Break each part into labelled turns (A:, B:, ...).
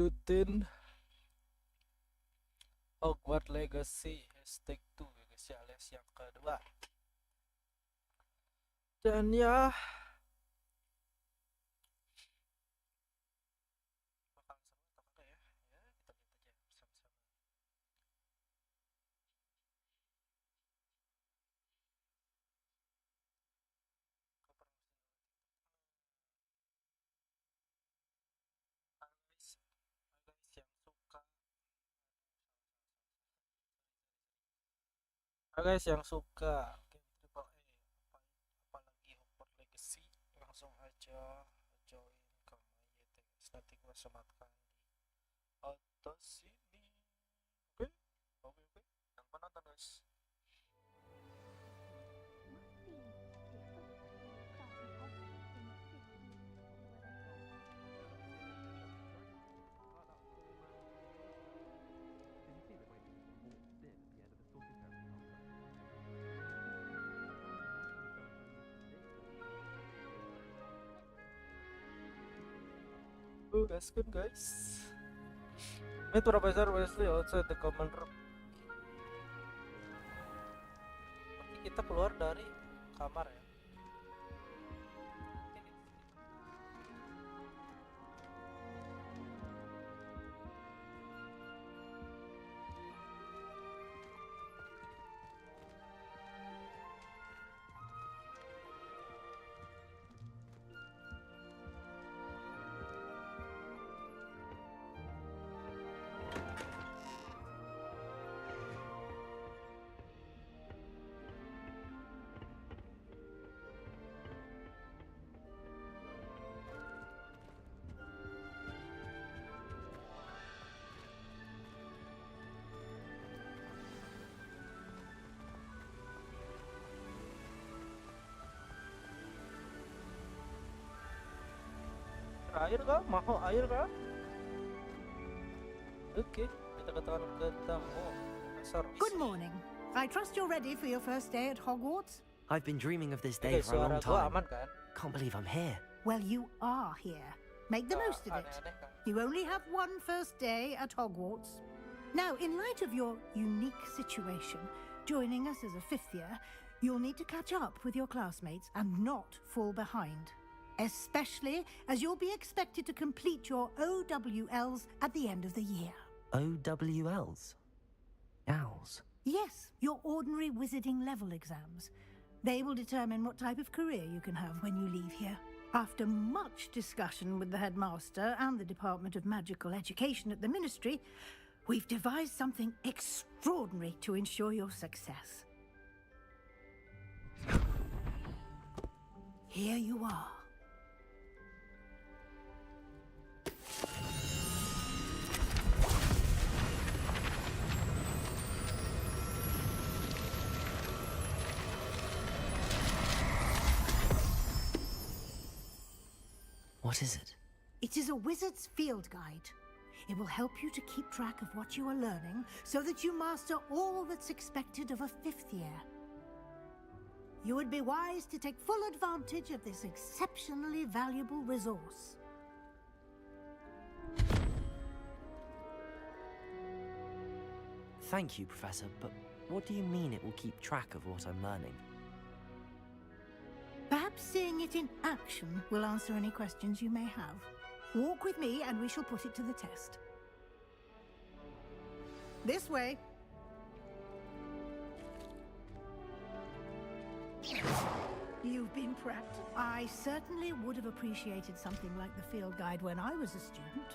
A: lanjutin Hogwart Legacy #2 ya guys ya, alias yang kedua. Dan ya bakal seru atau enggak ya? Ya kita lihat aja bersama-sama. Guys yang suka game triple A apalagi Hogwarts Legacy, langsung aja join ke MyYT guys. Nanti gua sematkan di atas sini. Oke, yang penonton guys. That's good guys. Meet Professor Wesley outside the command room. Berarti kita keluar dari kamar ya. Air kah? Mau air kah? Oke, kita ketemu Prosesor.
B: Good morning. I trust you're ready for your first day at Hogwarts.
C: I've been dreaming of this day for a long time. Can't believe I'm here.
B: Well, you are here. Make the most of it. You only have one first day at Hogwarts. Now, in light of your unique situation, joining us as a fifth year, you'll need to catch up with your classmates and not fall behind. Especially as you'll be expected to complete your OWLs at the end of the year.
C: OWLs? Owls?
B: Yes, your ordinary wizarding level exams. They will determine what type of career you can have when you leave here. After much discussion with the headmaster and the Department of Magical Education at the Ministry, we've devised something extraordinary to ensure your success. Here you are.
C: What is it?
B: It is a wizard's field guide. It will help you to keep track of what you are learning so that you master all that's expected of a fifth year. You would be wise to take full advantage of this exceptionally valuable resource.
C: Thank you, Professor, but what do you mean it will keep track of what I'm learning?
B: Perhaps seeing it in action will answer any questions you may have. Walk with me and we shall put it to the test. This way. You've been prepped. I certainly would have appreciated something like the field guide when I was a student.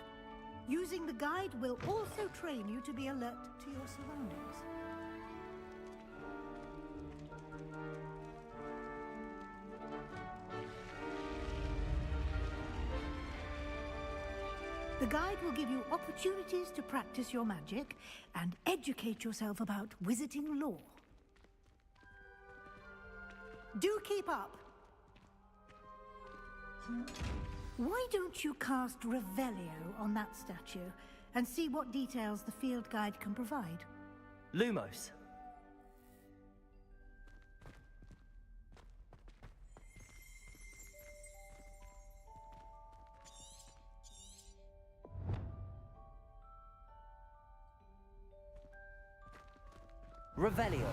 B: Using the guide will also train you to be alert to your surroundings. The guide will give you opportunities to practice your magic and educate yourself about wizarding lore. Do keep up. Why don't you cast Revelio on that statue and see what details the field guide can provide?
C: Lumos. Revelio.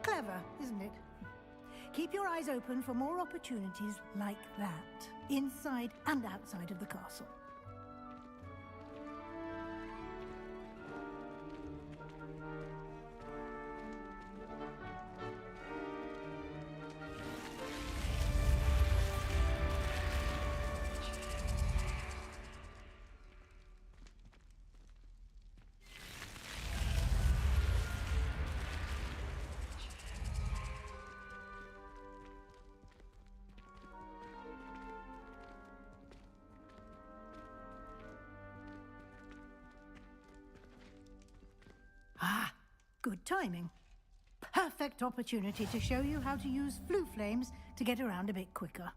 B: Clever, isn't it? Keep your eyes open for more opportunities like that, inside and outside of the castle. Ah, good timing. Perfect opportunity to show you how to use flue flames to get around a bit quicker.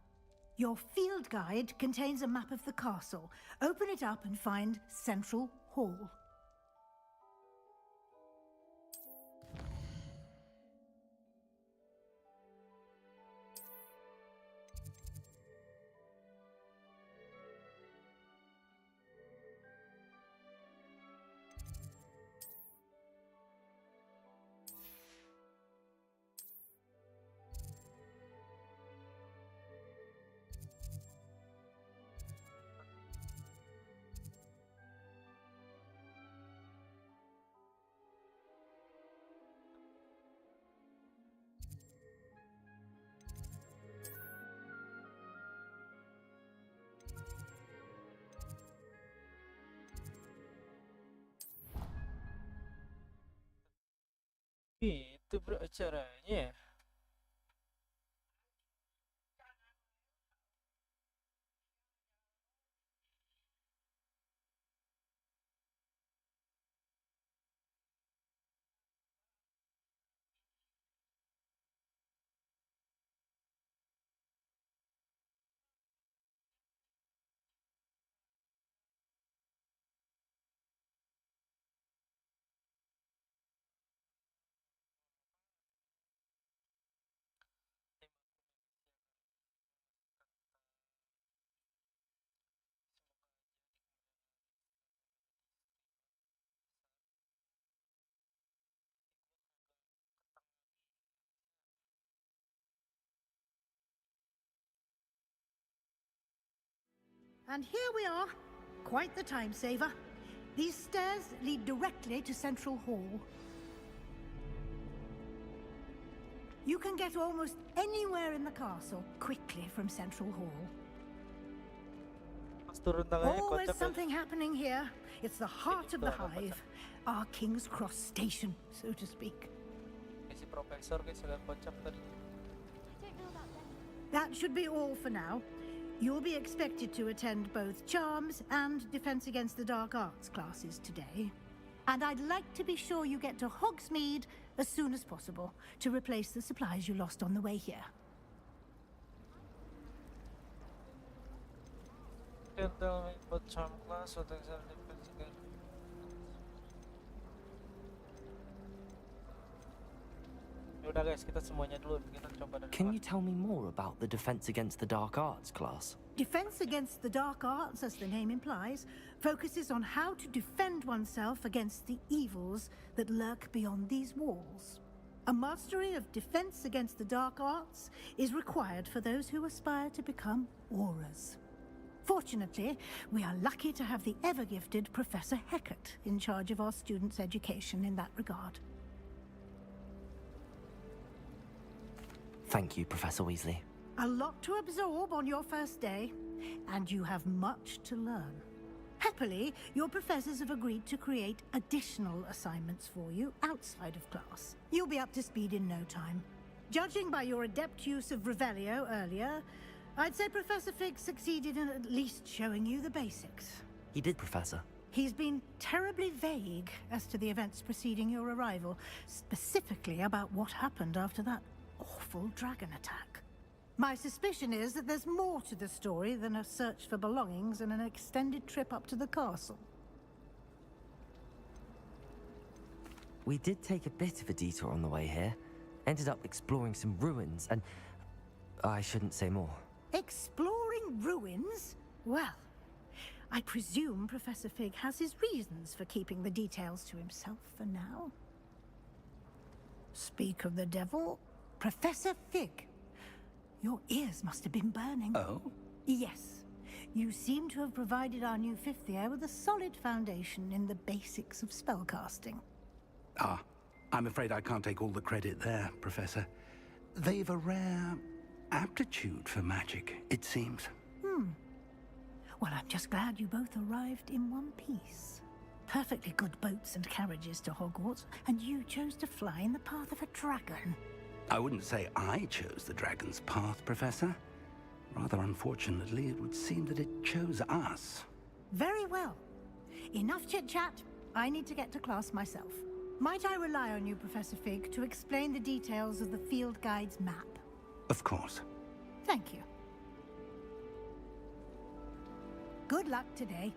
B: Your field guide contains a map of the castle. Open it up and find Central Hall.
A: Itu bro caranya.
B: And here we are. Quite the time saver. These stairs lead directly to Central Hall. You can get almost anywhere in the castle quickly from Central Hall.
A: Pas turun tangannya
B: Always
A: kocak
B: something happening here. It's the heart of the hive. Our King's Cross station, so to speak.
A: Si Profesor guys agak kocak tadi.
B: That should be all for now. You'll be expected to attend both Charms and Defense Against the Dark Arts classes today. And I'd like to be sure you get to Hogsmeade as soon as possible to replace the supplies you lost on the way here.
A: Can tell me about charm class or things are different again. Yaudah guys, kita semuanya dulu. Kita coba dari
C: Can
A: depan.
C: you tell me more about the Defense Against the Dark Arts class?
B: Defense Against the Dark Arts, as the name implies, focuses on how to defend oneself against the evils that lurk beyond these walls. A mastery of Defense Against the Dark Arts is required for those who aspire to become Aurors. Fortunately, we are lucky to have the ever-gifted Professor Hecat in charge of our students' education in that regard.
C: Thank you, Professor Weasley.
B: A lot to absorb on your first day, and you have much to learn. Happily, your professors have agreed to create additional assignments for you outside of class. You'll be up to speed in no time. Judging by your adept use of Revelio earlier, I'd say Professor Fig succeeded in at least showing you the basics.
C: He did, Professor.
B: He's been terribly vague as to the events preceding your arrival, specifically about what happened after that awful dragon attack. My suspicion is that there's more to the story than a search for belongings and an extended trip up to the castle.
C: We did take a bit of a detour on the way here. Ended up exploring some ruins and... I shouldn't say more.
B: Exploring ruins? Well, I presume Professor Fig has his reasons for keeping the details to himself for now. Speak of the devil, Professor Fig. Your ears must have been burning.
D: Oh?
B: Yes. You seem to have provided our new fifth year with a solid foundation in the basics of spellcasting.
D: Ah, I'm afraid I can't take all the credit there, Professor. They've a rare aptitude for magic, it seems.
B: Well, I'm just glad you both arrived in one piece. Perfectly good boats and carriages to Hogwarts, and you chose to fly in the path of a dragon.
D: I wouldn't say I chose the dragon's path, Professor. Rather unfortunately, it would seem that it chose us.
B: Very well. Enough chit-chat. I need to get to class myself. Might I rely on you, Professor Fig, to explain the details of the field guide's map?
D: Of course.
B: Thank you. Good luck today.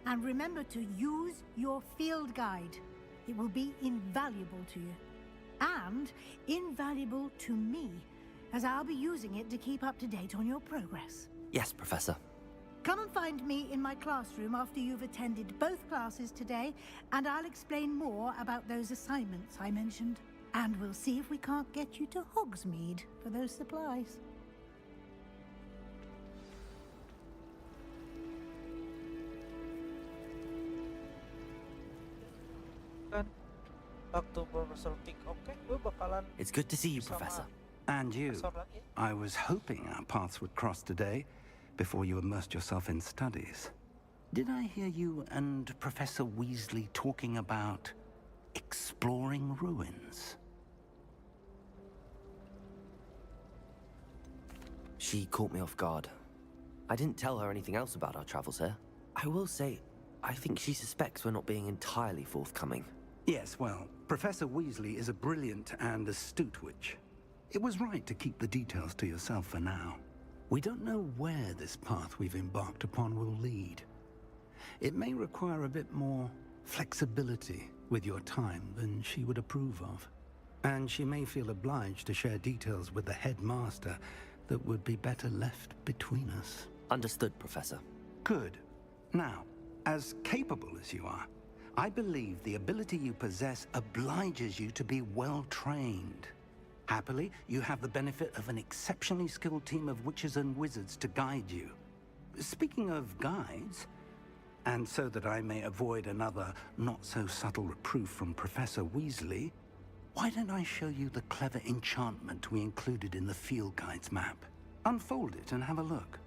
B: And remember to use your field guide. It will be invaluable to you. And invaluable to me, as I'll be using it to keep up to date on your progress.
C: Yes, Professor.
B: Come and find me in my classroom after you've attended both classes today, and I'll explain more about those assignments I mentioned. And we'll see if we can't get you to Hogsmeade for those supplies.
A: Kan back to Professor Fig. Oke, gue bakalan
C: It's good to see you,
A: sama
C: Professor.
D: And you.
A: Profesor lagi.
D: I was hoping our paths would cross today before you immersed yourself in studies. Did I hear you and Professor Weasley talking about exploring ruins?
C: She caught me off guard. I didn't tell her anything else about our travels here. I will say, I think she suspects we're not being entirely forthcoming.
D: Yes, well, Professor Weasley is a brilliant and astute witch. It was right to keep the details to yourself for now. We don't know where this path we've embarked upon will lead. It may require a bit more flexibility with your time than she would approve of. And she may feel obliged to share details with the headmaster that would be better left between us.
C: Understood, Professor.
D: Good. Now, as capable as you are, I believe the ability you possess obliges you to be well trained. Happily, you have the benefit of an exceptionally skilled team of witches and wizards to guide you. Speaking of guides, and so that I may avoid another not-so-subtle reproof from Professor Weasley, why don't I show you the clever enchantment we included in the field guide's map? Unfold it and have a look.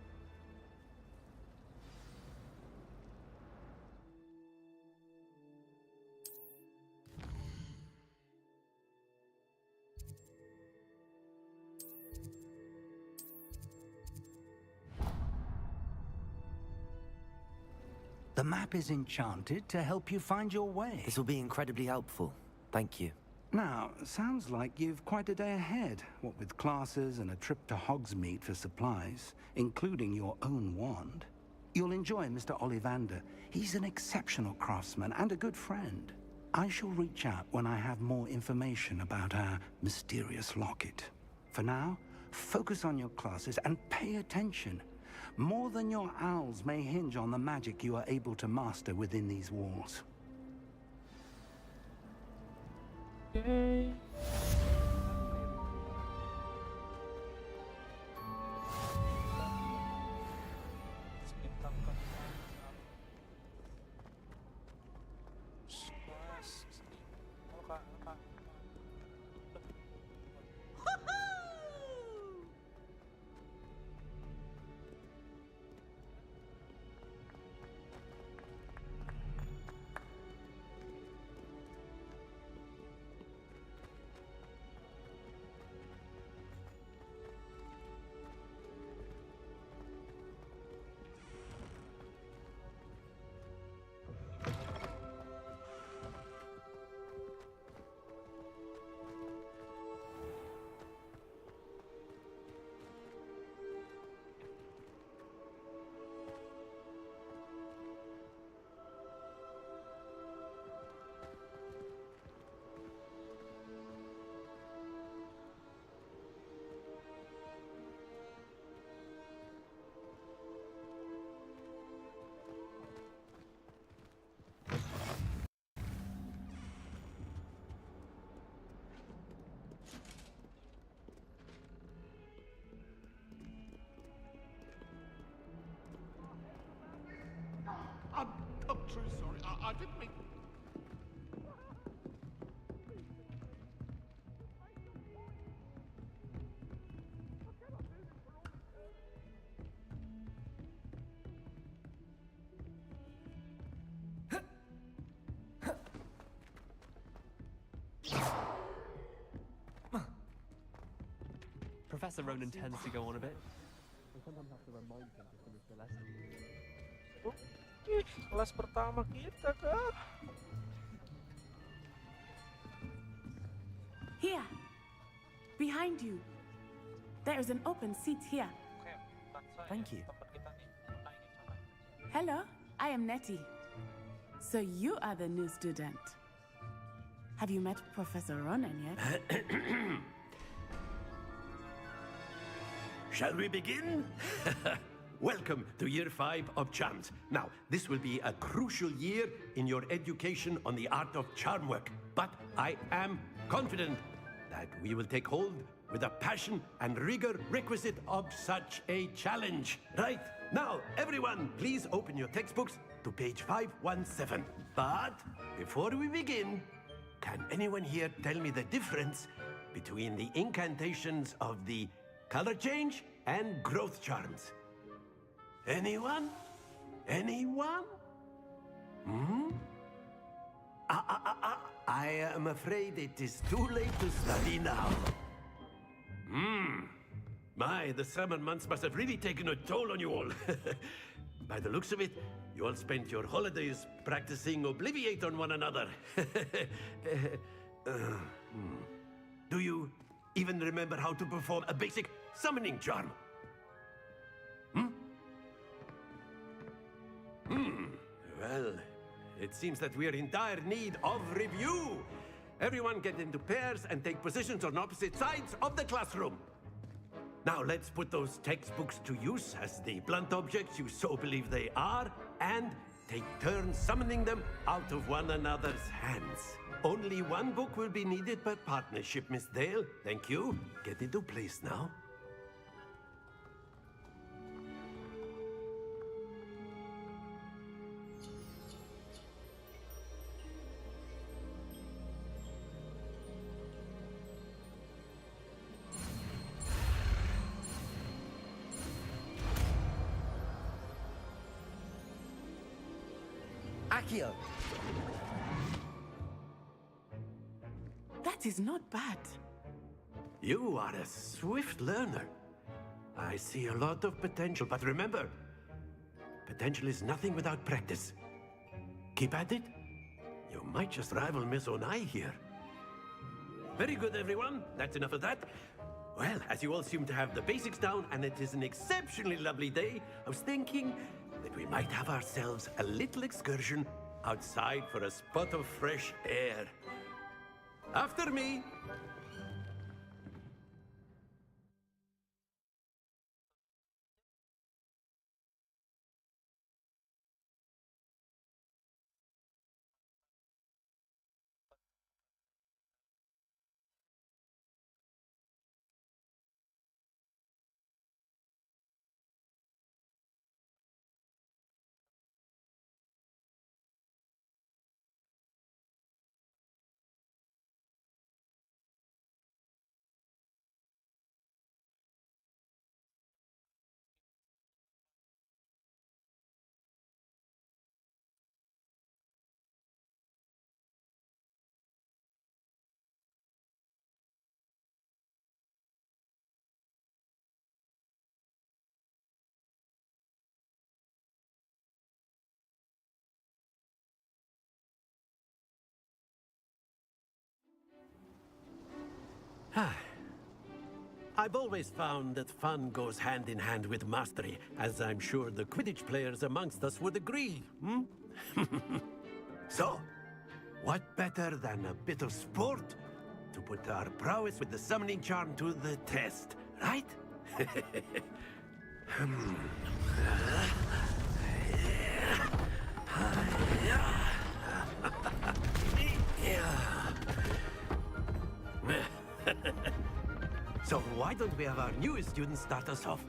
D: The map is enchanted to help you find your way.
C: This will be incredibly helpful. Thank you.
D: Now, sounds like you've quite a day ahead, what with classes and a trip to Hogsmeade for supplies, including your own wand. You'll enjoy Mr. Ollivander. He's an exceptional craftsman and a good friend. I shall reach out when I have more information about our mysterious locket. For now, focus on your classes and pay attention. More than your owls may hinge on the magic you are able to master within these walls.
A: Okay. Kita akan Kak.
B: 'Hoo-hoo!
E: wanted me.
F: Professor Ronan tends to go on a bit. I sometimes have to remind him to finish the lesson.
A: Kelas pertama kita kah?
G: Here, behind you. There is an open seat here.
A: Oke, bukan saya.
C: Thank you.
A: Tempat kita nih. Naikin sana.
G: Hello, I am Nettie. So you are the new student. Have you met Professor Ronan yet?
E: Shall we begin? Welcome to Year 5 of Charms. Now, this will be a crucial year in your education on the art of charm work. But I am confident that we will take hold with the passion and rigor requisite of such a challenge. Right, now, everyone, please open your textbooks to page 517. But before we begin, can anyone here tell me the difference between the incantations of the color change and growth charms? Anyone? Anyone? I am afraid it is too late to study now. My, the summer months must have really taken a toll on you all. By the looks of it, you all spent your holidays practicing Obliviate on one another. Do you even remember how to perform a basic summoning charm? Well, it seems that we are in dire need of review. Everyone get into pairs and take positions on opposite sides of the classroom. Now let's put those textbooks to use as the blunt objects you so believe they are, and take turns summoning them out of one another's hands. Only one book will be needed per partnership, Miss Dale. Thank you. Get into place now.
C: Accio!
G: That is not bad.
E: You are a swift learner. I see a lot of potential, but remember, potential is nothing without practice. Keep at it. You might just rival Miss Onai here. Very good, everyone. That's enough of that. Well, as you all seem to have the basics down, and it is an exceptionally lovely day, I was thinking that we might have ourselves a little excursion outside for a spot of fresh air. After me. I've always found that fun goes hand in hand with mastery, as I'm sure the Quidditch players amongst us would agree, So, what better than a bit of sport to put our prowess with the summoning charm to the test, right? So why don't we have our newest student start us off?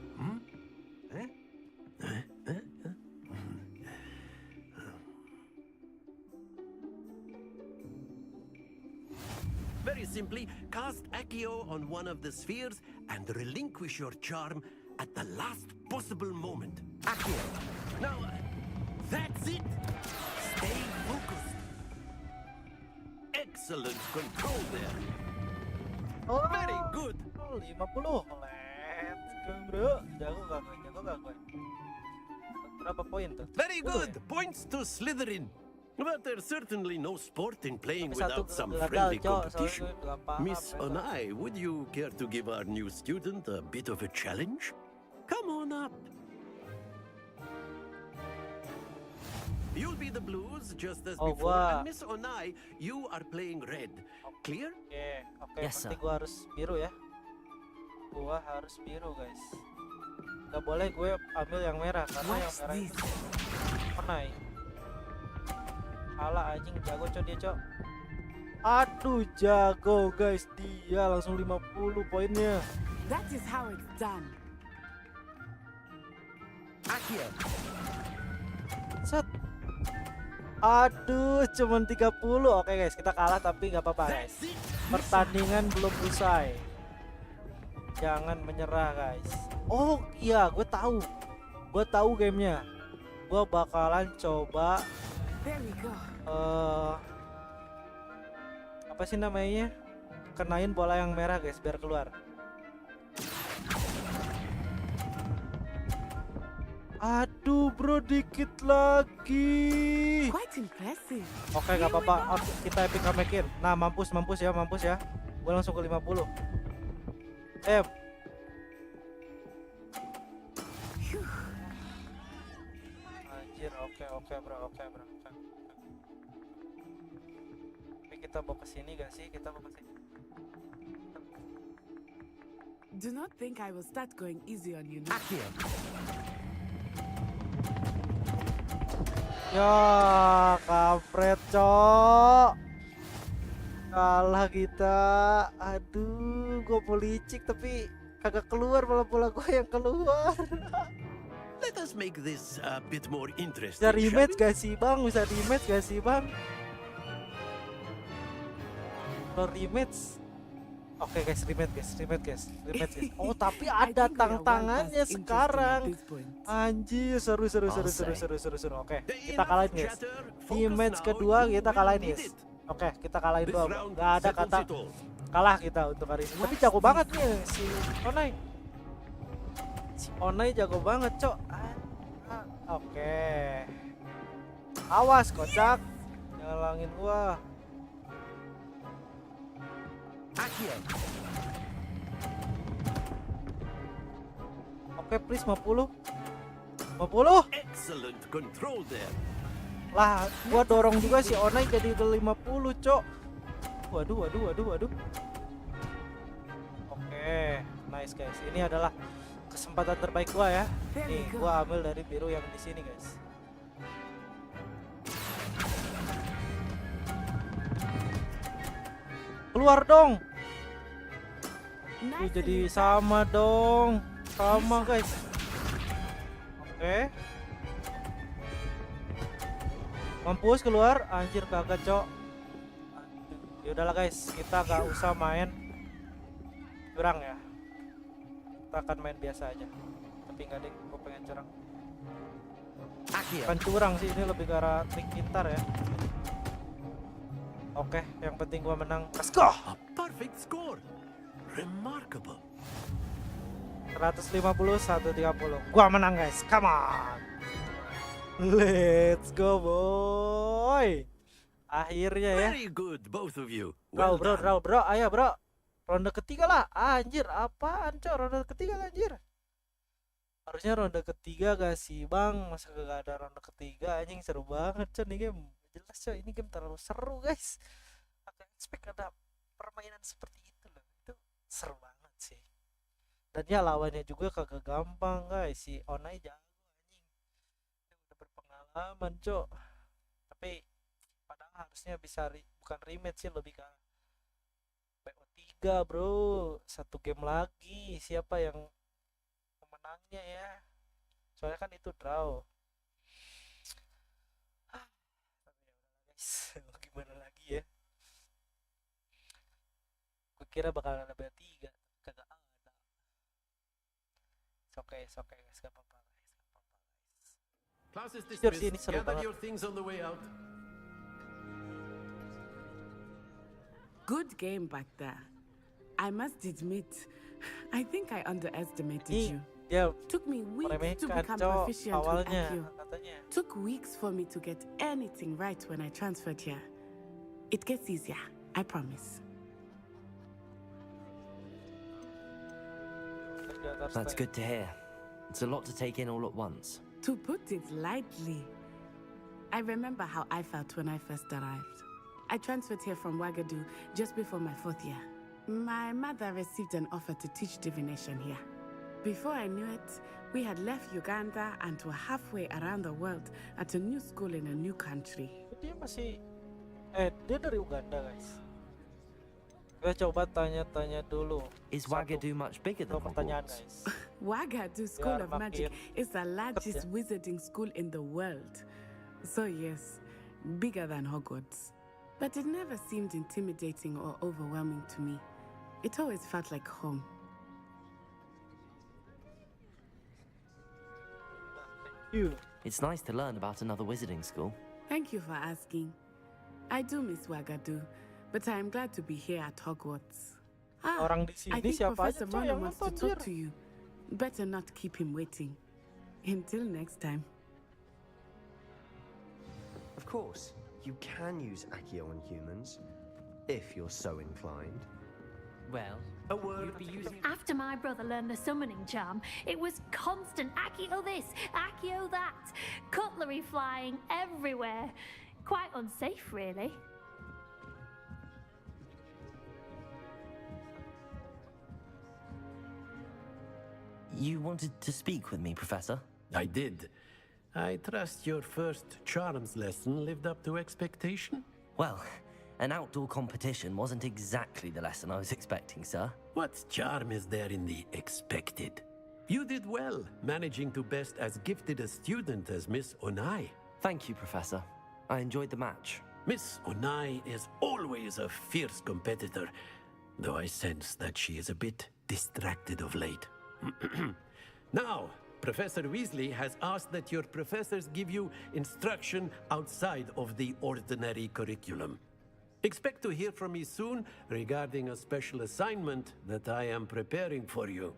E: simply cast Accio on one of the spheres and relinquish your charm at the last possible moment. Accio. Now, that's it. Stay focused. Excellent control there.
A: Oh,
E: Very good.
A: 50. Let's go, bro. Jago gak gue? Berapa poin tuh?
E: Very
A: 10
E: good.
A: ya?
E: Points to Slytherin. But there's certainly no sport in playing
A: Tapi satu
E: without some
A: gagal,
E: friendly
A: Cok.
E: competition.
A: Soalnya gue gak paham.
E: Miss Onai, would you care to give our new student a bit of a challenge? Come on up. You'll be the blues just as
A: Oh,
E: before,
A: gua.
E: and Miss Onai, you are playing red. Clear?
A: Oke,
C: Yes,
A: pasti
C: sir.
A: gue harus biru ya. Gue harus biru, guys. Gak boleh gue ambil yang merah karena yang
G: What's
A: merah
G: this?
A: itu penai. Alah anjing, jago cok dia cok. Aduh, jago guys, dia langsung 50 poinnya.
G: That is how it's done.
E: Accio.
A: Set. Aduh, cuman 30. Oke guys, kita kalah tapi nggak apa-apa guys.
E: That's it.
A: Pertandingan belum usai. Jangan menyerah guys. Oh iya, gue tahu gamenya. Gue bakalan coba
G: There we go.
A: apa sih namanya? Kenain bola yang merah guys biar keluar. Aduh bro, dikit lagi.
G: Quite impressive.
A: Oke, gak apa-apa. Kita epic comeback-in. Nah, mampus ya. Gue langsung ke 50. Anjir, oke bro. Tapi kita bawa ke sini gak sih? Kita bawa ke sini.
G: Do not think I will start going easy on you now.
E: Accio.
A: Ya, kampret, cok. Kalah kita. Aduh, gue mau licik tapi kagak keluar, malah bola gue yang keluar.
E: Let us make this a bit more interesting.
A: Bisa
E: shall
A: rematch
E: we?
A: gak sih bang? Kalau rematch. Oke guys, rematch guys. Oh tapi
G: I
A: ada
G: think we are well
A: tantangannya
G: past interesting
A: sekarang.
G: at this point.
A: Anjir, seru. Oke,
E: The
A: kita kalahin
E: enough
A: guys.
E: chatter.
A: Di
E: Focus
A: match
E: now.
A: kedua
E: You
A: kita
E: will
A: kalahin
E: need
A: guys.
E: it.
A: Oke, kita kalahin
E: This
A: doang.
E: round
A: Gak ada
E: settles
A: kata
E: it all.
A: kalah kita untuk hari ini. Tapi jago banget nih si Onai. Si Onai jago banget, cok. Oke. Awas kocak. Nyalangin gua.
E: Accio.
A: Oke, please 50.
E: Excellent control there.
A: Lah, gua dorong juga si Onai jadi ke 50, cok. Waduh. Oke, nice guys. Ini adalah kesempatan terbaik gua ya.
G: There we
A: Nih,
G: go.
A: gua ambil dari biru yang di sini, guys. Keluar dong.
G: Nice
A: Jadi
G: and
A: sama dong. Sama, guys. Oke. Mampus keluar, anjir kagak, cok. Ya udahlah guys, kita gak usah main curang ya. Kita akan main biasa aja. Tapi enggak deh, gue pengen curang. Bukan curang sih, ini lebih ke arah trik pintar ya. Oke, yang penting gua menang. Let's go.
E: A perfect score. Remarkable.
A: 150 130. Gua menang guys. Come on. Let's go boy. Akhirnya ya.
E: Very good, both of you.
A: Bro,
E: Well done.
A: bro, ayo bro. Ronde ketiga lah. Anjir, apaan cok? Ronde ketiga lah, anjir. Harusnya ronde ketiga gak sih bang? Masa gak ada ronde ketiga? Anjing seru banget cok nih game. Jelas cok, ini game terlalu seru guys. Aku expect ada permainan seperti itu loh. Itu seru banget sih. Dan ya lawannya juga kagak gampang guys. Si Onai jago anjing. Dia udah berpengalaman cok. Tapi padahal harusnya bisa bukan rematch sih, lebih ke PO3 bro. Satu game lagi. Siapa yang pemenangnya ya? Soalnya kan itu draw. Tapi ya udah guys. Mau gimana lagi ya? kira bakal ada B3, kagak ada. Oke guys, gak apa-apa guys.
E: Class is
A: Jujur sih, ini
E: dismissed.
A: seru
E: Gather
A: banget.
E: your things on the way out.
G: Good game back there. I must admit, I think I underestimated
A: Ini
G: you.
A: dia
G: Took me weeks to
A: meremehkan
G: become
A: cowok
G: proficient with
A: awalnya
G: Accio.
A: katanya.
G: Took weeks for me to get anything right when I transferred here. It gets easier, I promise.
C: That's good to hear. It's a lot to take in all at once.
G: To put it lightly, I remember how I felt when I first arrived. I transferred here from Ouagadougou just before my 4th year. My mother received an offer to teach divination here. Before I knew it, we had left Uganda and were halfway around the world at a new school in a new country.
A: Dia masih dia dari Uganda guys. Kita coba tanya-tanya dulu.
C: Is Ouagadougou much bigger than
A: pertanyaan
C: Hogwarts?
A: guys.
G: Ouagadougou School of Magic is the largest
A: ya.
G: wizarding school in the world. So yes, bigger than Hogwarts. But it never seemed intimidating or overwhelming to me. It always felt like home.
C: It's nice to learn about another wizarding school.
G: Thank you for asking. I do miss Ouagadougou, but I am glad to be here at Hogwarts.
A: Orang di sini
G: I think
A: siapa aja
G: Professor
A: coy
G: Ronan
A: yang
G: wants to
A: nonton
G: talk
A: dir.
G: to you. Better not keep him waiting. Until next time.
H: Of course, you can use Accio on humans, if you're so inclined.
C: Well,
E: A word.
C: you'd be using...
I: After my brother learned the summoning charm, it was constant Accio this, Accio that, cutlery flying everywhere. Quite unsafe, really.
C: You wanted to speak with me, Professor?
E: I did. I trust your first charms lesson lived up to expectation?
C: Well, an outdoor competition wasn't exactly the lesson I was expecting, sir.
E: What charm is there in the expected? You did well, managing to best as gifted a student as Miss Onai.
C: Thank you, Professor. I enjoyed the match.
E: Miss Onai is always a fierce competitor, though I sense that she is a bit distracted of late. Now, Professor Weasley has asked that your professors give you instruction outside of the ordinary curriculum. Expect to hear from me soon regarding a special assignment that I am preparing for you.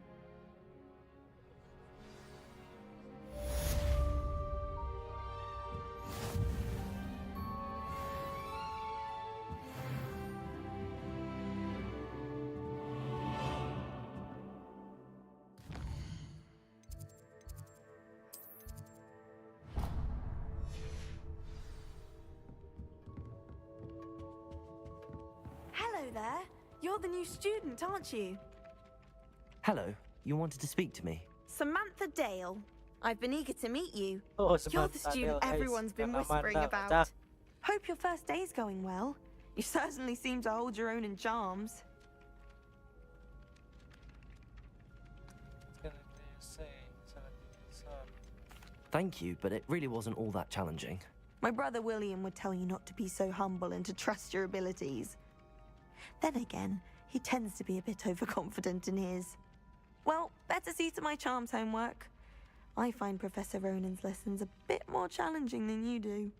J: Hello there. You're the new student, aren't you?
C: Hello, you wanted to speak to me?
J: Samantha Dale. I've been eager to meet you.
A: Oh,
J: You're
A: Samantha
J: the student
A: Dale, guys.
J: everyone's been
A: Karena
J: whispering
A: Amanda
J: about.
A: pecah.
J: Hope your first day's going well. You certainly seem to hold your own in charms.
C: Thank you, but it really wasn't all that challenging.
J: My brother William would tell you not to be so humble and to trust your abilities. Then again, he tends to be a bit overconfident in his. Well, better see to my charms homework. I find Professor Ronan's lessons a bit more challenging than you do.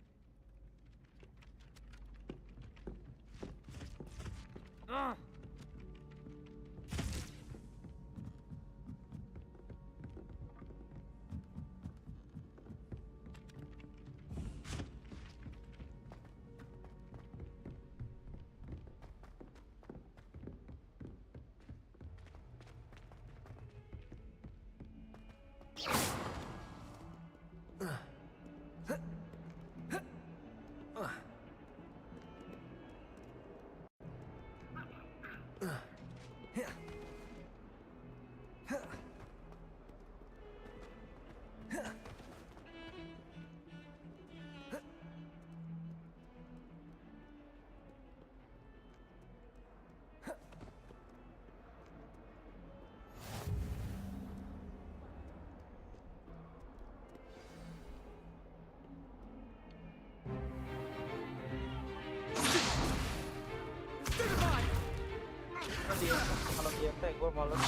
A: males.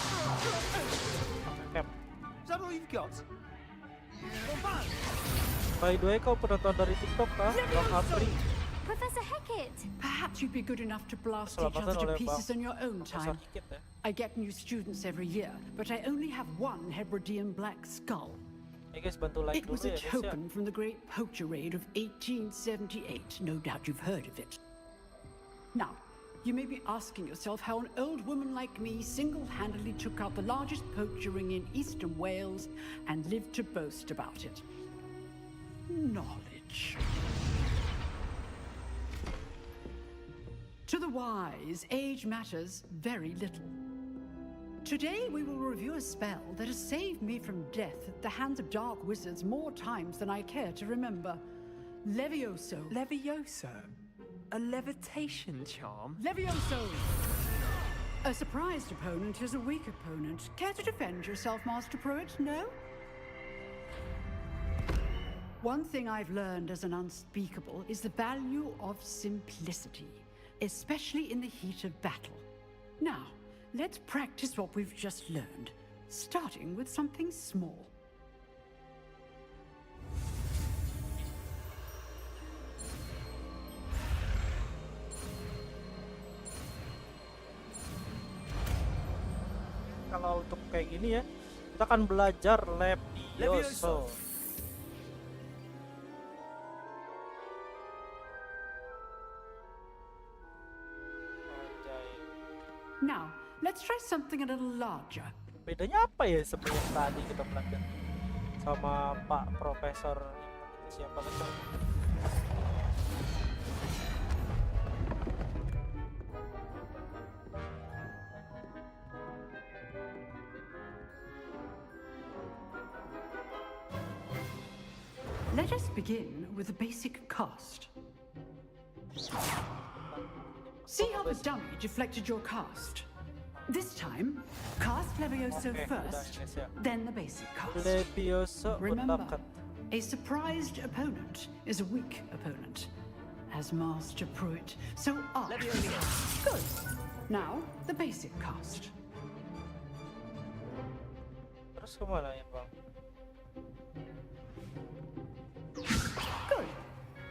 A: Cap.
F: Is that all you've got?
A: By the way, kau penonton dari TikTok kah? Bang Apri.
I: Professor Hecat!
K: Perhaps you'd be good enough to blast each other to pieces in your own time. I get new students every year, but I only have one Hebridean black skull.
A: Hey guys, bantu like
K: It was
A: dulu
K: a
A: ya guys ya.
K: token from the Great Poacher Raid of 1878. No doubt you've heard of it. Now, you may be asking yourself how an old woman like me single-handedly took out the largest poacher ring in eastern Wales and lived to boast about it. Knowledge. To the wise, age matters very little. Today we will review a spell that has saved me from death at the hands of dark wizards more times than I care to remember. Levioso.
F: Levioso? A levitation charm?
K: Levioso! A surprised opponent is a weak opponent. Care to defend yourself, Master Pruitt? No? One thing I've learned as an unspeakable is the value of simplicity, especially in the heat of battle. Now, let's practice what we've just learned, starting with something small.
A: Kalau untuk kayak gini ya, kita akan belajar Levioso.
K: Now, let's try something a little larger.
A: Bedanya apa ya seperti yang tadi kita belajar sama Pak Profesor itu siapa kan?
K: Let us begin with the basic cast. See how the dummy deflected your cast? This time, cast Levioso first, then the basic cast.
A: Levioso
K: Remember, a surprised opponent is a weak opponent. As Master Pruitt, so are Good. Now, the basic cast.
A: Terus kemana ya bang?
K: Good.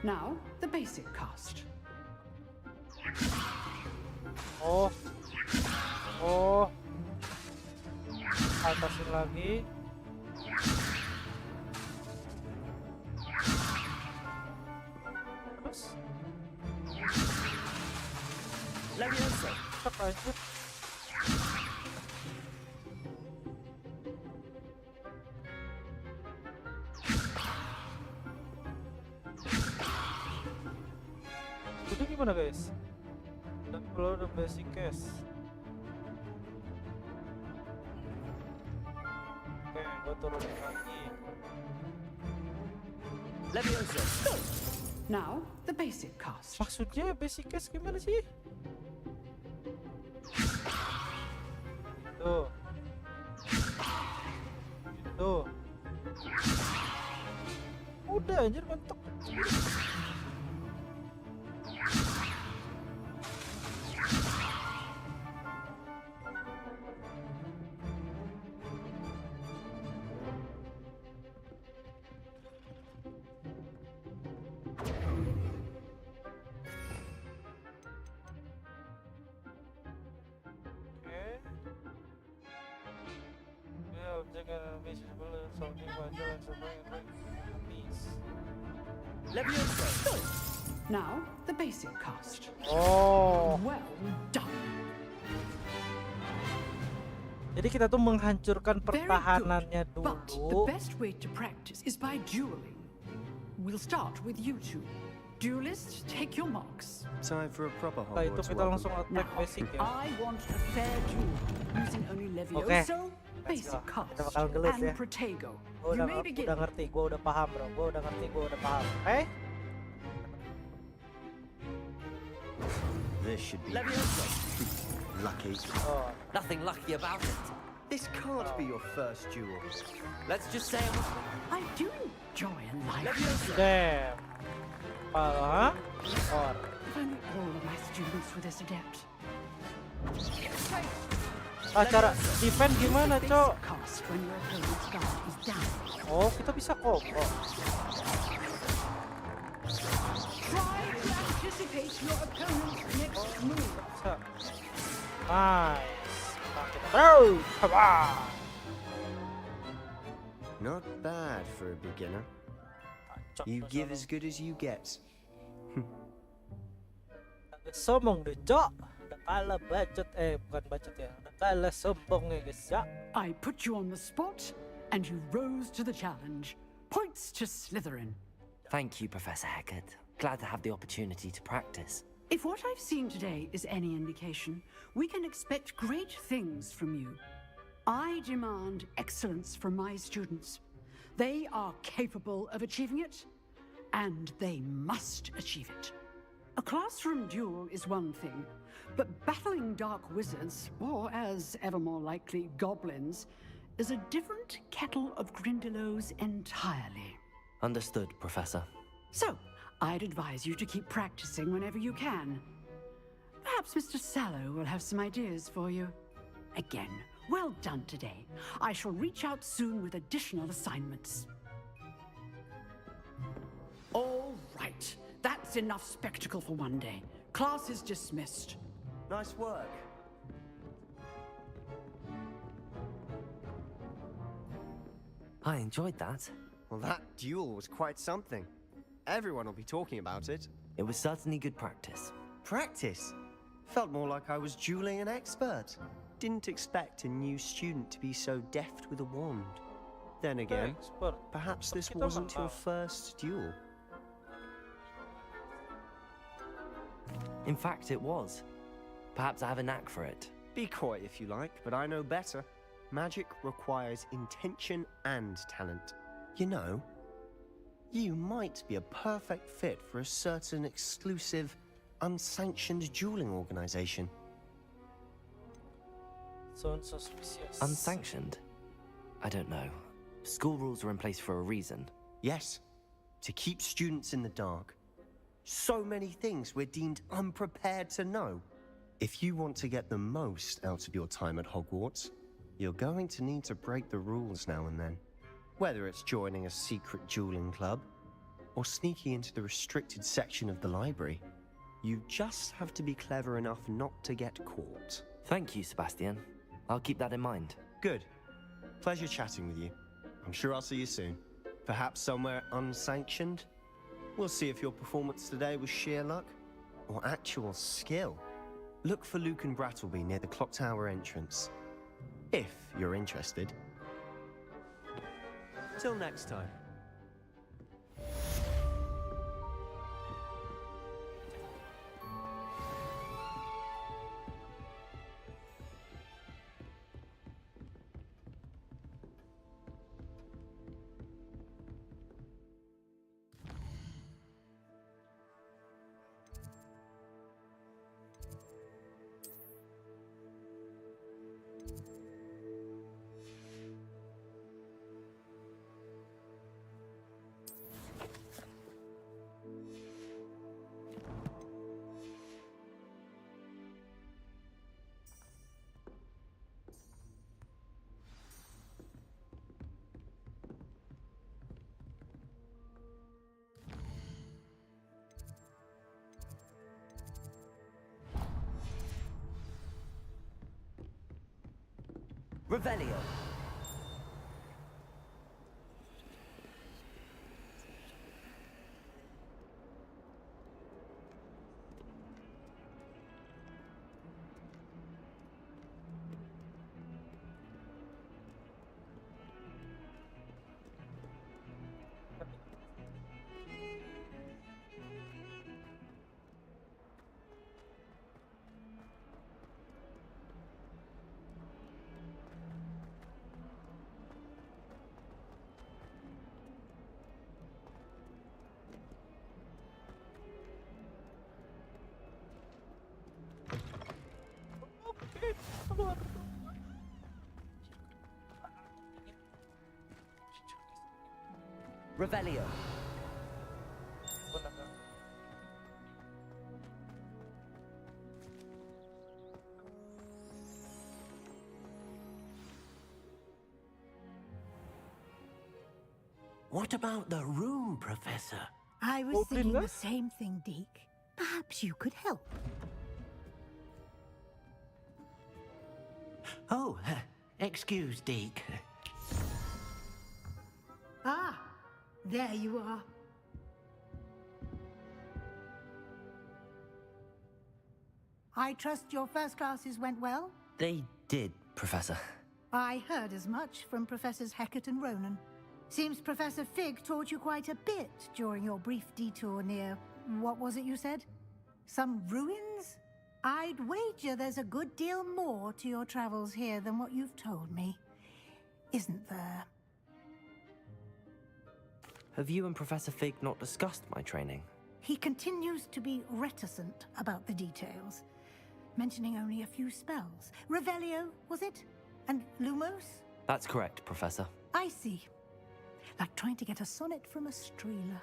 K: Now, the basic cast.
A: Oh, atasin lagi. Terus
F: Levioso.
A: apa aja? Udah gimana guys? Udah keluar the basic case. Oke, gue turunin lagi.
F: Levioso.
K: Good. Now, the basic cast.
A: Maksudnya basic case gimana sih? Tuh. Tuh. Udah anjir mentok.
F: Levioso.
K: Good. Now, the basic cast.
A: Oh.
K: Well done.
A: Jadi kita tuh menghancurkan
K: Very
A: pertahanannya
K: good. But the
A: dulu.
K: best way to practice is by dueling. We'll start with you two. Duelists, take your marks.
H: Time for a proper
A: Setelah itu
H: Hogwarts
A: kita
H: welcome.
A: langsung attack
K: Now,
A: basic ya.
K: I want a fair duel using only Levioso,
A: Let's go.
K: basic cast,
A: Kita bakal gelis
K: and
A: ya.
K: Protego.
A: Gue
K: You
A: udah,
K: may begin.
A: udah ngerti, gue udah paham bro. Gue udah ngerti, gue udah paham. Oke?
H: This should be
F: Levioso.
H: lucky.
A: Oh.
C: Nothing lucky about it.
H: This can't be your first duel.
C: Let's just say it was...
K: I do enjoy a life.
F: Levioso.
A: Damn. Palo, ha? Or.
K: If only all of my students were this adept.
A: Cara defend gimana, Cok?
K: Cast when your opponent's guard is down.
A: Oh, kita bisa combo.
K: Try to anticipate your opponent's next move.
A: Bisa. Nice. Nah, kita bro. Haba.
H: Not bad for a beginner. You give as good as you get.
A: Agak sombong deh, Cok. Udah kalah bacot, bukan bacot ya. Udah kalah sombong ya, guys ya.
K: I put you on the spot, and you rose to the challenge. Points to Slytherin.
C: Thank you, Professor Hecat. Glad to have the opportunity to practice.
K: If what I've seen today is any indication, we can expect great things from you. I demand excellence from my students. They are capable of achieving it, and they must achieve it. A classroom duel is one thing, but battling dark wizards, or as ever more likely, goblins, is a different kettle of Grindylows entirely.
C: Understood, Professor.
K: So, I'd advise you to keep practicing whenever you can. Perhaps Mr. Sallow will have some ideas for you. Again, well done today. I shall reach out soon with additional assignments. All right. That's enough spectacle for one day. Class is dismissed.
H: Nice work.
C: I enjoyed that.
H: Well, that duel was quite something. Everyone will be talking about it.
C: It was certainly good practice.
H: Practice? Felt more like I was dueling an expert. Didn't expect a new student to be so deft with a wand. Then again, perhaps this wasn't your first duel.
C: In fact, it was. Perhaps I have a knack for it.
H: Be coy if you like, but I know better. Magic requires intention and talent. You know, you might be a perfect fit for a certain exclusive, unsanctioned dueling organization.
A: Sounds suspicious.
C: Unsanctioned? I don't know. School rules are in place for a reason.
H: Yes, to keep students in the dark. So many things we're deemed unprepared to know. If you want to get the most out of your time at Hogwarts, you're going to need to break the rules now and then. Whether it's joining a secret dueling club, or sneaking into the restricted section of the library, you just have to be clever enough not to get caught.
C: Thank you, Sebastian. I'll keep that in mind.
H: Good. Pleasure chatting with you. I'm sure I'll see you soon. Perhaps somewhere unsanctioned? We'll see if your performance today was sheer luck or actual skill. Look for Luke and Brattleby near the clock tower entrance, if you're interested. Till next time.
C: Revelio. Revelio.
E: What about the room, Professor?
B: I was thinking the same thing, Deke. Perhaps you could help.
E: Oh, excuse, Deke.
B: Ah, there you are. I trust your first classes went well?
C: They did, Professor.
B: I heard as much from Professors Hecat and Ronan. Seems Professor Fig taught you quite a bit during your brief detour near... what was it you said? Some ruins? I'd wager there's a good deal more to your travels here than what you've told me. Isn't there?
C: Have you and Professor Fig not discussed my training?
B: He continues to be reticent about the details, mentioning only a few spells. Revelio, was it? And Lumos?
C: That's correct, Professor.
B: I see. Like trying to get a sonnet from a streeler.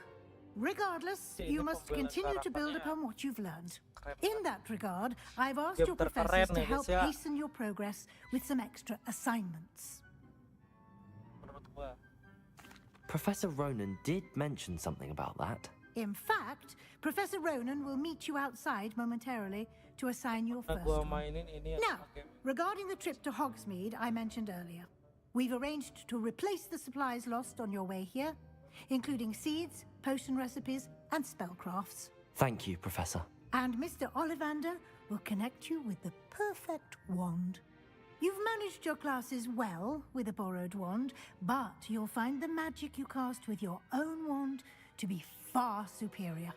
B: Regardless, you must continue to build upon what you've learned. In that regard, I've asked your professors to help hasten your progress with some extra assignments.
C: Professor Ronan did mention something about that.
B: In fact, Professor Ronan will meet you outside momentarily to assign your first one. Now, regarding the trip to Hogsmeade I mentioned earlier, we've arranged to replace the supplies lost on your way here, including seeds, potion recipes, and spellcrafts.
C: Thank you, Professor.
B: And Mr. Ollivander will connect you with the perfect wand. You've managed your classes well with a borrowed wand, but you'll find the magic you cast with your own wand to be far superior.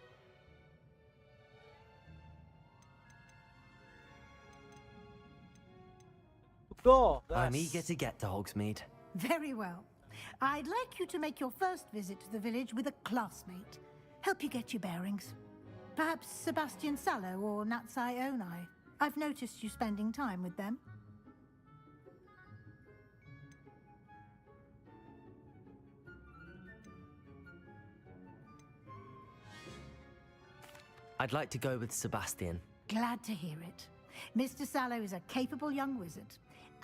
C: I'm eager to get to Hogsmeade.
B: Very well. I'd like you to make your first visit to the village with a classmate. Help you get your bearings. Perhaps Sebastian Sallow or Natsai Onai. I've noticed you spending time with them.
C: I'd like to go with Sebastian.
B: Glad to hear it. Mr. Sallow is a capable young wizard,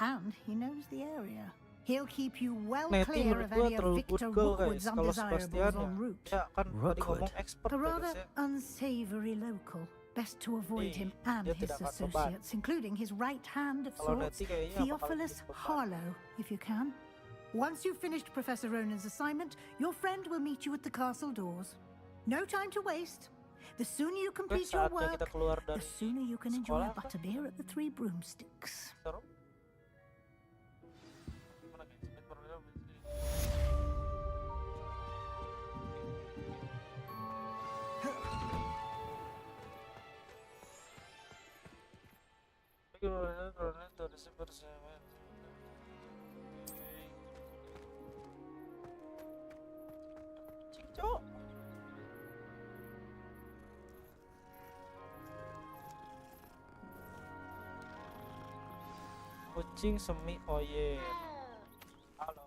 B: and he knows the area. He'll keep you well clear of any of Victor Rookwood's undesirables en route.
C: Rookwood?
B: A rather unsavory local. Best to avoid him and his associates, including his right hand of sorts, Theophilus Harlow, if you can. Once you've finished Professor Ronan's assignment, your friend will meet you at the castle doors. No time to waste. The sooner you complete your work, the sooner you can enjoy a butterbeer at the Three Broomsticks.
A: Kucing semi oyen. Halo.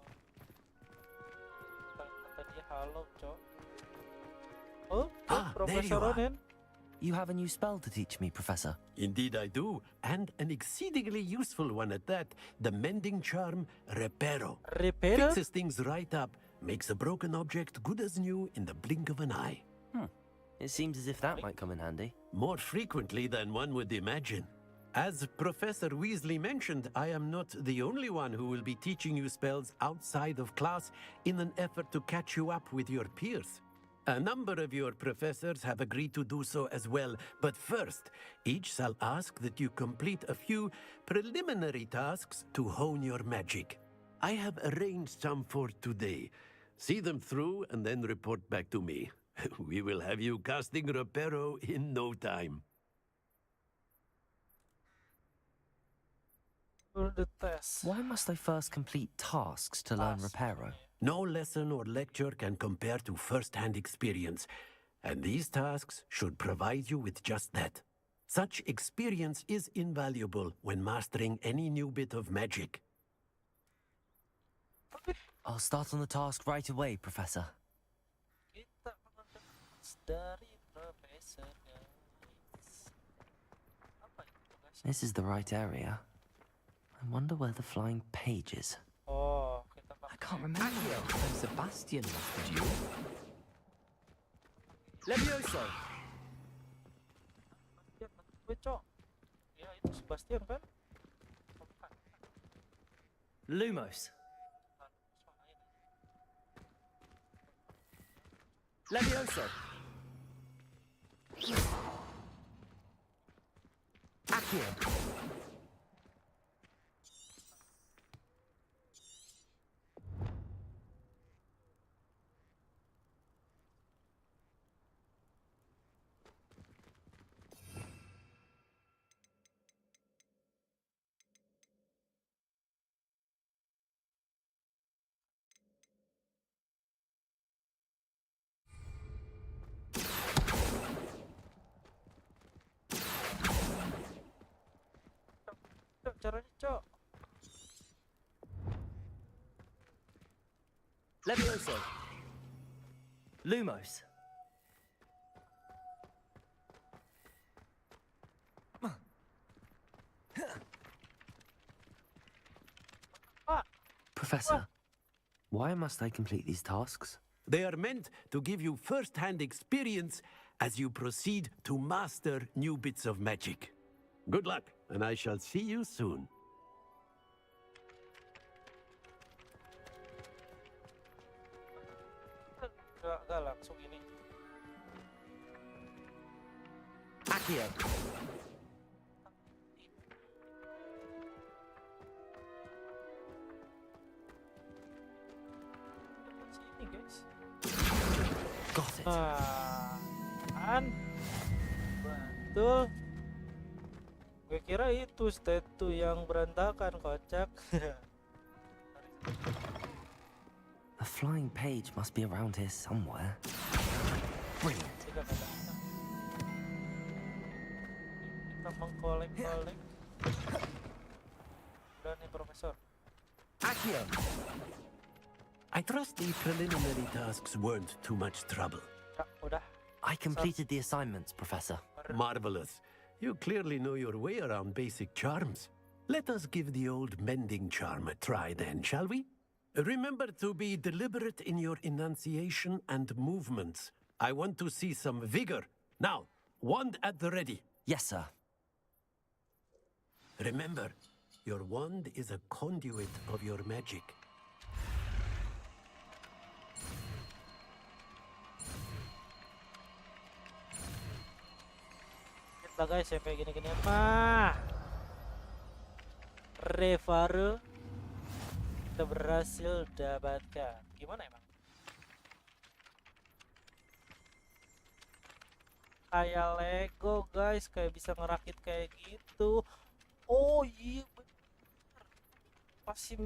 A: Kata dia halo, Cok. Oh, Professor Ronan.
C: You have a new spell to teach me, Professor.
E: Indeed I do, and an exceedingly useful one at that. The mending charm, Reparo.
A: Reparo?
E: Fixes things right up, makes a broken object good as new in the blink of an eye.
C: It seems as if that might come in handy.
E: More frequently than one would imagine. As Professor Weasley mentioned, I am not the only one who will be teaching you spells outside of class in an effort to catch you up with your peers. A number of your professors have agreed to do so as well, but first, each shall ask that you complete a few preliminary tasks to hone your magic. I have arranged some for today. See them through and then report back to me. We will have you casting Reparo in no time.
A: The test.
C: Why must I first complete tasks to learn Reparo?
E: No lesson or lecture can compare to first-hand experience, and these tasks should provide you with just that. Such experience is invaluable when mastering any new bit of magic.
C: I'll start on the task right away, Professor.
A: Kita mengenal dari Profesor Gates. Apa itu, guys?
C: This is the right area. I wonder where the flying page is.
A: Oh, kita pakai
C: can't remember. I'm Sebastian, Master Duel. Levioso.
A: Gue cok. Ya itu Sebastian kan? Bukan.
C: Lumos. Levioso. Accio.
A: Cok, caranya cok.
C: Levioso. Lumos. Professor, why must I complete these tasks?
E: They are meant to give you first-hand experience as you proceed to master new bits of magic. Good luck, and I shall see you soon.
A: Gak langsung ini.
C: Accio.
A: Sini guys.
C: Got it.
A: Kan? Betul. Gue kira itu statue yang berantakan, kocak.
C: A flying page must be around here somewhere. Brilliant.
A: Kita mengkolek-kolek. Udah nih, Profesor.
C: Accio.
E: I trust the preliminary tasks weren't too much trouble.
A: Udah.
C: I completed the assignments, Professor.
E: Marvelous. You clearly know your way around basic charms. Let us give the old mending charm a try then, shall we? Remember to be deliberate in your enunciation and movements. I want to see some vigor. Now, wand at the ready.
C: Yes, sir.
E: Remember, your wand is a conduit of your magic.
A: Lah guys, yang kayak gini-gini mah Revaro kita berhasil dapatkan. Gimana emang? Kayak Lego guys, kayak bisa ngerakit kayak gitu. Oh iya bener. Pas si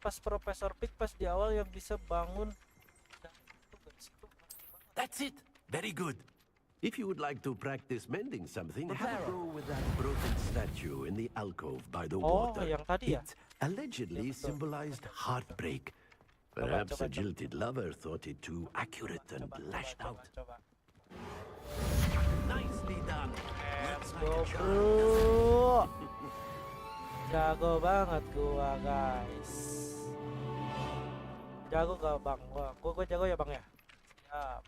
A: pas Profesor Pig pas di awal yang bisa bangun. Nah, itu guys, itu ngerti banget.
E: That's it. Very good. If you would like to practice mending something, have a go with that broken statue in the alcove by the water.
A: Yang tadi ya?
E: It allegedly symbolized heartbreak. Perhaps a jilted lover thought it too accurate and lashed out. Nicely done.
A: Let's go, bro. Jago banget gua, guys. Jago gak bang? Gua jago ya bang ya? Siap.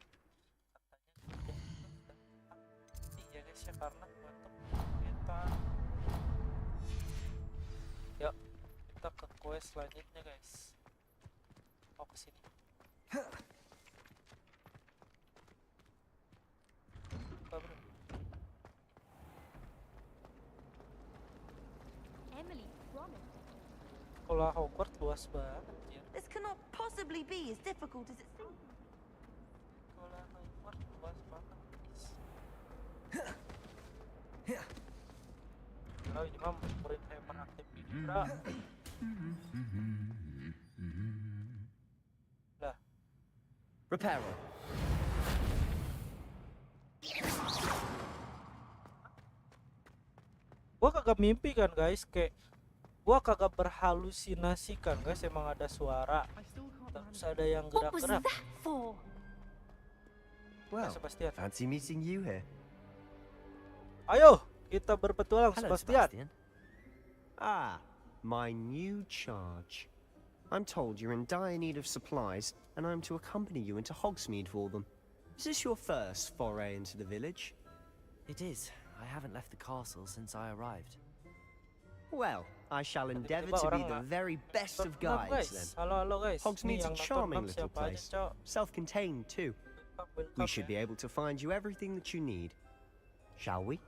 A: Karena untuk kita yuk kita ke quest selanjutnya guys. Oh kesini.
I: Emily promised.
A: Sekolah Hogwart luas banget ya.
J: This cannot possibly be as difficult as it seems.
A: Sekolah Hogwart luas banget guys. Kalau ini mah murid hyperaktif juga. Lah.
C: Reparo.
A: Gua kagak mimpi kan guys, kayak gua kagak berhalusinasi kan guys, emang ada suara. Terus ada yang gerak-gerak.
H: Well,
A: Sebastian.
H: fancy meeting you here.
A: Ayo, kita berpetualang,
C: Hello,
A: Sebastian.
H: Ah, my new charge. I'm told you're in dire need of supplies, and I'm to accompany you into Hogsmeade for them. Is this your first foray into the village?
C: It is. I haven't left the castle since I arrived.
H: Well, I shall endeavour to be the very best of guides then.
A: Halo guys.
H: Hogsmeade's a
A: Ini yang
H: charming
A: nonton
H: little
A: siapa aja,
H: place,
A: Cok?
H: self-contained too.
A: Welcome
H: We should
A: ya.
H: be able to find you everything that you need. Shall we?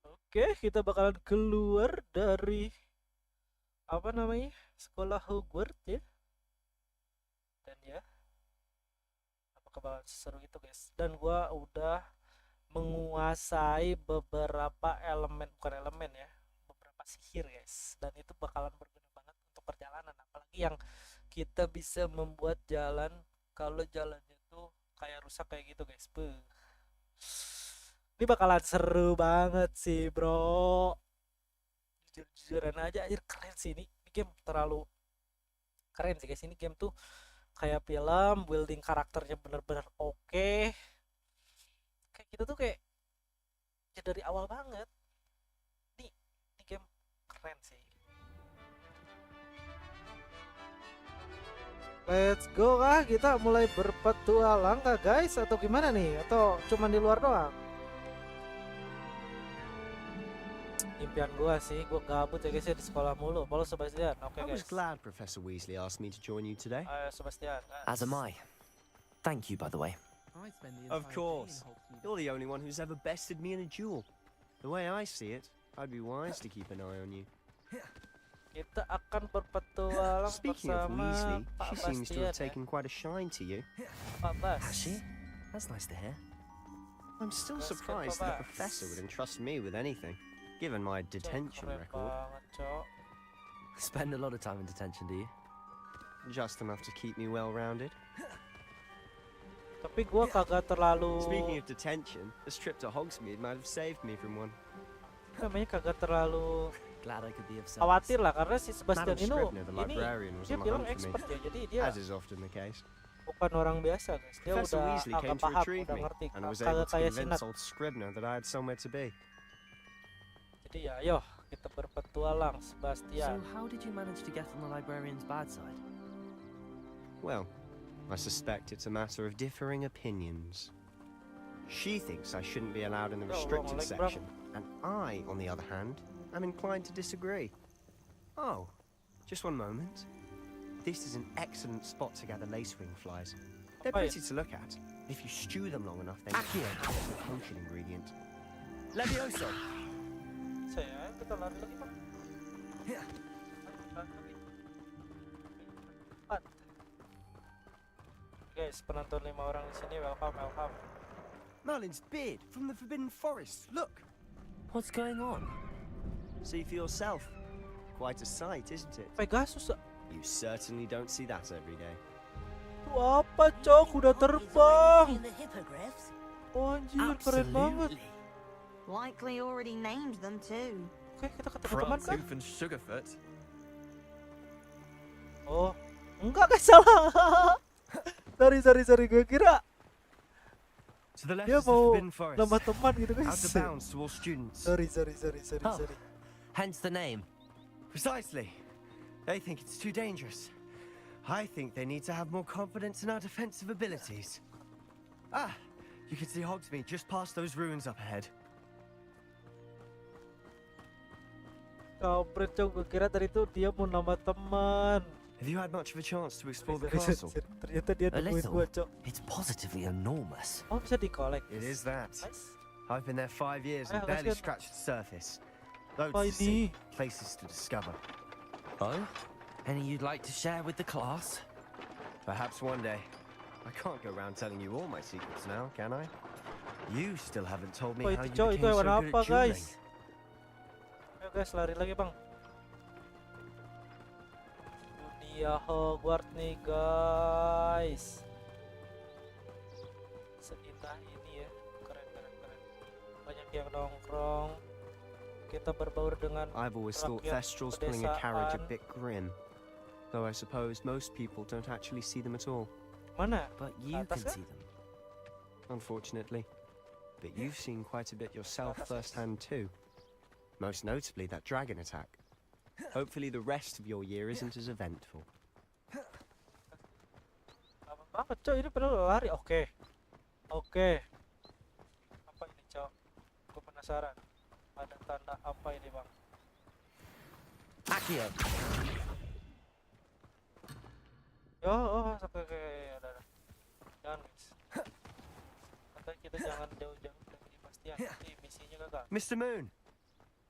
A: Oke, kita bakalan keluar dari apa namanya? Sekolah Hogwart ya. Dan ya, apakah bakalan seseru itu guys? Dan gua udah menguasai beberapa elemen, bukan elemen ya, beberapa sihir guys. Dan itu bakalan berguna banget untuk perjalanan, apalagi yang kita bisa membuat jalan kalau jalannya tuh kayak rusak kayak gitu guys. Beuh. Ini bakalan seru banget sih bro. Jujur-jujuran aja anjir, keren sih ini game terlalu keren sih guys. Ini game tuh kayak film, building karakternya bener-bener oke. Kayak gitu tuh kayak ya dari awal banget. Ini game keren sih. Let's go kah, kita mulai berpetualang kah guys, atau gimana nih, atau cuman di luar doang? Impian gua sih, gua gabut ya guys ya di sekolah mulu. Halo Sebastian, oke
H: I was
A: guys.
H: glad Professor Weasley asked me to join you today.
A: Ayo Sebastian.
C: As am I. Thank you, by the way.
F: I spend the
H: Of
F: entire day in
H: course.
F: Hogsmeade.
H: You're the only one who's ever bested me in a duel. The way I see it, I'd be wise to keep an eye on you.
A: Kita akan berpetualang
H: Speaking of
A: bersama
H: Weasley,
A: Pak
H: she seems to
A: Bastian
H: have taken quite a shine to you.
A: ya. Pak Bas.
C: Has she? That's nice to hear.
H: I'm still
A: Let's get
H: surprised that a
A: Bas.
H: professor would entrust me with anything, given my detention
A: Keren
H: record.
A: banget, Cok.
C: Spend a lot of time in detention, do you?
H: Just enough to keep me well-rounded.
A: Tapi gua kagak terlalu
H: Speaking of detention, this trip to Hogsmeade might have saved me from one.
A: namanya kagak terlalu
C: Glad I could be of service.
A: khawatir lah, karena si Sebastian
H: Madam
A: ini
H: Scribner, the librarian, was
A: dia
H: on the
A: bilang
H: hunt for me,
A: expert ya, jadi dia
H: as is often the case.
A: bukan orang biasa guys, dia
H: Professor
A: udah
H: Weasley
A: agak
H: came to
A: paham,
H: retrieve
A: udah
H: me,
A: ngerti,
H: and was able
A: kagak
H: to
A: kayak
H: convince
A: Sinat.
H: old Scribner that I had somewhere to be.
A: Jadi ya, ayo kita berpetualang
C: So
A: Sebastian.
C: how did you manage to get on the librarian's bad side?
H: Well, I suspect it's a matter of differing opinions. She thinks I shouldn't be allowed in the
A: Bro,
H: restricted
A: like, bro.
H: section, and I, on the other hand, am inclined to disagree. Oh, just one moment. This is an excellent spot to gather lacewing flies. They're
A: Apa ya?
H: pretty to look at. If you stew them long enough, they become a potion ingredient. Levioso!
A: Saya kita lari lagi bang. Lari lagi. Empat. Guys, penonton 5 orang di sini, welcome.
H: Merlin's beard from the Forbidden Forest. Look,
C: What's going on?
H: see for yourself. Quite a sight, isn't it?
A: Pegasus.
H: You certainly don't see that every day.
A: Itu apa cok? Udah terbang.
J: the hippogriffs?
A: Oh anjir, keren banget.
J: Likely already named them too.
A: Oke, kita ketemu teman kan?
F: and Sugarfoot.
A: Oh, enggak guys, salah. sorry, gue kira
H: To the left
A: dia
H: is the
A: mau
H: Forbidden Forest.
A: nama teman gitu
H: Out
A: guys.
H: of bounds to all students.
A: Sorry.
C: Oh. Hence the name.
H: Precisely. They think it's too dangerous. I think they need to have more confidence in our defensive abilities. Ah, you can see Hogsmeade just past those ruins up ahead.
A: Kampret cok, gue kira tadi tuh dia mau nama teman.
H: Have you had much of a chance to explore the
A: Sorry,
H: castle?
A: ternyata dia
C: A
A: nemuin
C: little.
A: gue cok.
C: It's positively enormous.
A: Oh bisa dikolek.
H: It is that.
A: Nice.
H: I've been there 5 years and
A: Ah, let's
H: barely
A: get-
H: scratched the surface.
A: Apa
H: Loads to see,
A: ini?
H: places to discover.
C: Oh? Any you'd like to share with the class?
H: Perhaps one day. I can't go around telling you all my secrets now, can I? You still haven't told me
A: Oh
H: how
A: itu
H: you
A: cok, itu
H: became so
A: hewan
H: good
A: apa
H: at dueling.
A: guys? Ayo guys, lari lagi bang. Dunia Hogwart nih guys. Seindah ini ya, keren. Banyak yang nongkrong. Kita berbaur dengan
H: I've always thought
A: rakyat
H: Thestrals pulling a carriage a
A: pedesaan.
H: bit grim. Though I suppose most people don't actually see them at all,
A: Mana?
C: But you can
A: Atas kan?
C: see them.
H: unfortunately. But you've seen quite a bit yourself
A: Atas, guys.
H: firsthand too. Most notably that dragon attack. Hopefully the rest of your year isn't as eventful.
A: Lama banget coy, ini padahal lari. Oke. Apa ini coy? Gue penasaran. Ada tanda apa ini bang?
C: Accio.
A: Sampai kayak ada. Jangan guys. Katanya kita jangan jauh-jauh dari kepastian. Nanti misinya gagal.
H: Mr. Moon.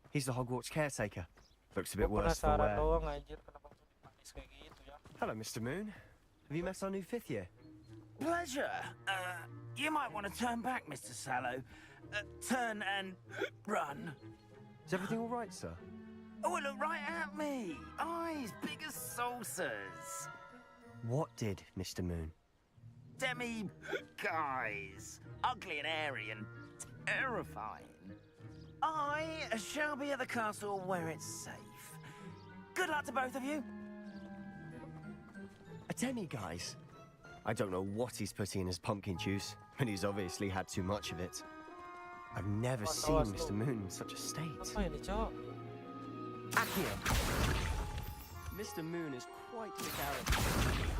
H: He's the Hogwarts caretaker. Looks a bit
A: Gue
H: worse for
A: penasaran
H: wear.
A: doang anjir kenapa tuh manis kayak gitu ya.
H: Hello, Mr. Moon. Have you met our new 5th year?
L: Pleasure. You might want to turn back, Mr. Sallow. Turn and run.
H: Is everything all right, sir?
L: Oh, look right at me. Eyes big as saucers.
H: What did, Mr. Moon?
L: Guys. Ugly and airy and terrifying. I shall be at the castle where it's safe. Good luck to both of you.
H: A guys. I don't know what he's putting in his pumpkin juice, but he's obviously had too much of it. I've never seen Mr. Moon in such a state.
A: Apa ini cok?
C: Accio.
H: Mr. Moon is quite the character.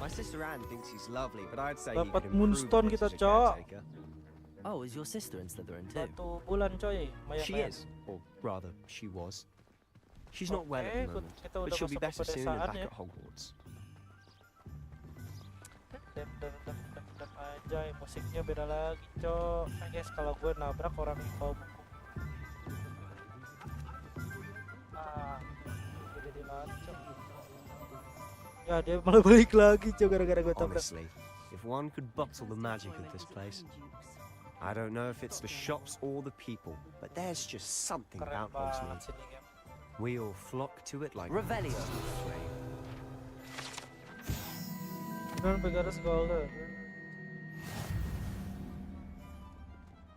H: My sister Anne thinks he's lovely, but I'd say he
A: Dapat
H: could improve
A: moonstone
H: a bit
A: kita,
H: as a
A: Cok.
H: caretaker.
C: Oh, is your sister in Slytherin too?
A: 1 bulan coy.
H: She is, or rather, she was. She's not well at the
A: Oke,
H: moment,
A: kita
H: but
A: udah
H: she'll be
A: masuk ke
H: better soon and
A: pedesaan
H: back
A: ya.
H: at Hogwarts.
A: Dem aja, musiknya beda lagi cok. Nah guys, kalau gue nabrak orang yang bawa buku. Gue jadi lari cok. Ya dia malah balik lagi cok gara-gara gue tabrak.
H: Honestly, if one could bottle the magic of this place, I don't know if it's the shops or the people, but there's just something
A: Keren
H: about
A: banget
H: Hogsmeade.
A: sini game.
H: We all flock to it like
C: Revelio.
A: Dan Begaras Golden.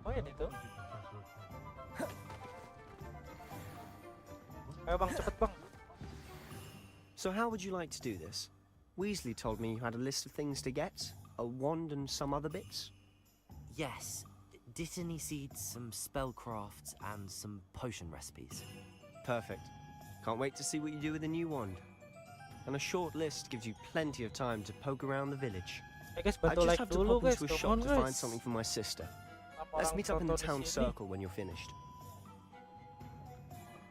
A: Oh ya itu. Ayo bang, cepet bang.
H: So how would you like to do this? Weasley told me you had a list of things to get, a wand and some other bits.
C: Yes. Dittany seeds, some spellcrafts, and some potion recipes.
H: Perfect. Can't wait to see what you do with the new wand. And a short list gives you plenty of time to poke around the village.
A: Hey guys,
H: I
A: bantu
H: just
A: like
H: have to
A: dulu
H: pop
A: guys,
H: into a
A: come
H: shop
A: on
H: to find
A: guys.
H: something for my sister.
A: Kenapa
H: Let's
A: orang
H: meet up in the
A: tonton
H: town
A: di sini?
H: circle when you're finished.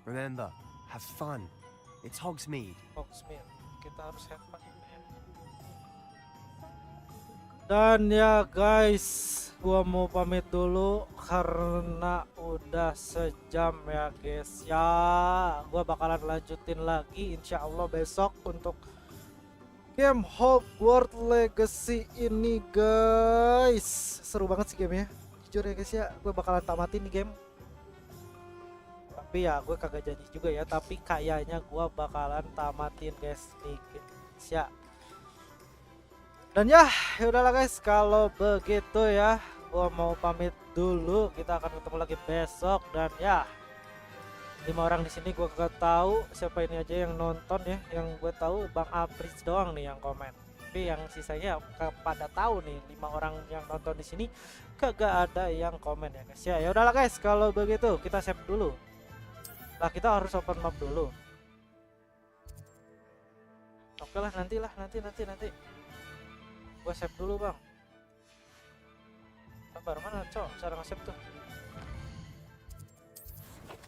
H: Remember, have fun. It's Hogsmeade.
A: Hogsmeade, kita harus have fun. Dan ya guys, gua mau pamit dulu karena udah sejam ya guys. Ya, gua bakalan lanjutin lagi insya Allah besok untuk game Hogwarts Legacy ini guys. Seru banget sih gamenya, jujur ya guys ya. Gue bakalan tamatin nih game. Tapi ya gue kagak janji juga ya. Tapi kayaknya gue bakalan tamatin guys nih guys ya. Dan ya udahlah guys, kalau begitu ya gua mau pamit dulu. Kita akan ketemu lagi besok. Dan ya 5 orang di sini gua kagak tahu siapa ini aja yang nonton ya. Yang gue tahu Bang Apris doang nih yang komen. Tapi yang sisanya pada tahu nih 5 orang yang nonton di sini kagak ada yang komen ya guys ya. Ya udahlah guys, kalau begitu kita save dulu. Lah kita harus open map dulu. Oke lah, nanti. Gue save dulu bang. Sabar, mana cok cara nge-save tuh?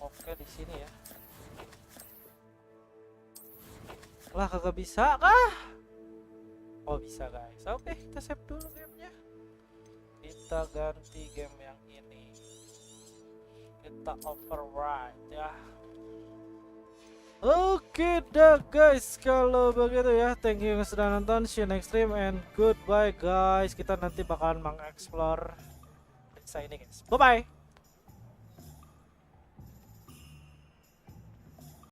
A: Oke, di sini ya. Lah kagak bisa kah? Oh bisa guys. Oke, kita save dulu gamenya. Kita ganti game yang ini. Kita override ya. Oke dah guys, kalau begitu ya, thank you yang sudah nonton, see you next stream and goodbye guys. Kita nanti bakalan mengeksplor desa ini guys. Bye bye.